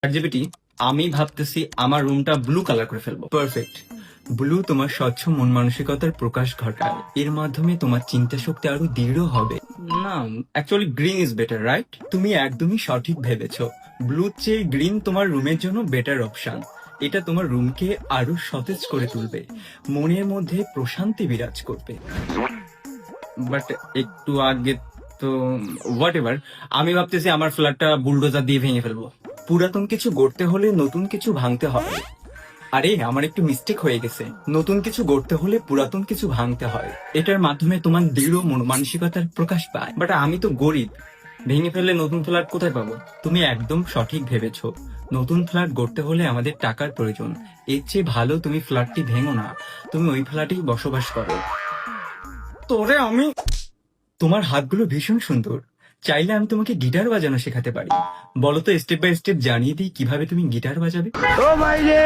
ChatGPT, আমি ভাবতেছি আমার রুমটা ব্লু কালার করে ফেলবো। পারফেক্ট। ব্লু তোমার স্বচ্ছ মন মানসিকতার প্রকাশ ঘটায়, এর মাধ্যমে তোমার চিন্তা শক্তি আরো দৃঢ় হবে। না, actually green is better, right? তুমি একদমই সঠিক ভেবেছো। ব্লু চেয়ে গ্রিন তোমার রুমের জন্য বেটার অপশন। এটা তোমার রুমকে আরো সতেজ করে তুলবে, মনের মধ্যে প্রশান্তি বিরাজ করবে। বাট একটু আগে তো হোয়াট এভার, আমি ভাবতেছি আমার ফ্ল্যাটটা বুলডোজার দিয়ে ভেঙে ফেলবো। পুরাতন কিছু গড়তে হলে নতুন কিছু ভাঙতে হবে। আরে আমার একটু মিস্টেক হয়ে গেছে, নতুন কিছু গড়তে হলে পুরাতন কিছু ভাঙতে হয়, এটার মাধ্যমে তোমার দৃঢ় মন মানসিকতার প্রকাশ পায়। বাট আমি তো গরিব, ভেঙে ফেললে নতুন ফ্ল্যাট কোথায় পাবো? তুমি একদম সঠিক ভেবেছো। নতুন ফ্ল্যাট গড়তে হলে আমাদের টাকার প্রয়োজন। এর চেয়ে ভালো তুমি ফ্ল্যাটটি ভেঙো না, তুমি ওই ফ্ল্যাটেই বসবাস করো। তোরে আমি, তোমার হাতগুলো ভীষণ সুন্দর, চাইলে আমি তোমাকে গিটার বাজানো শেখাতে পারি। বলো তো, স্টেপ বাই স্টেপ জানিয়ে দিই কিভাবে তুমি গিটার বাজাবে। ও ভাই রে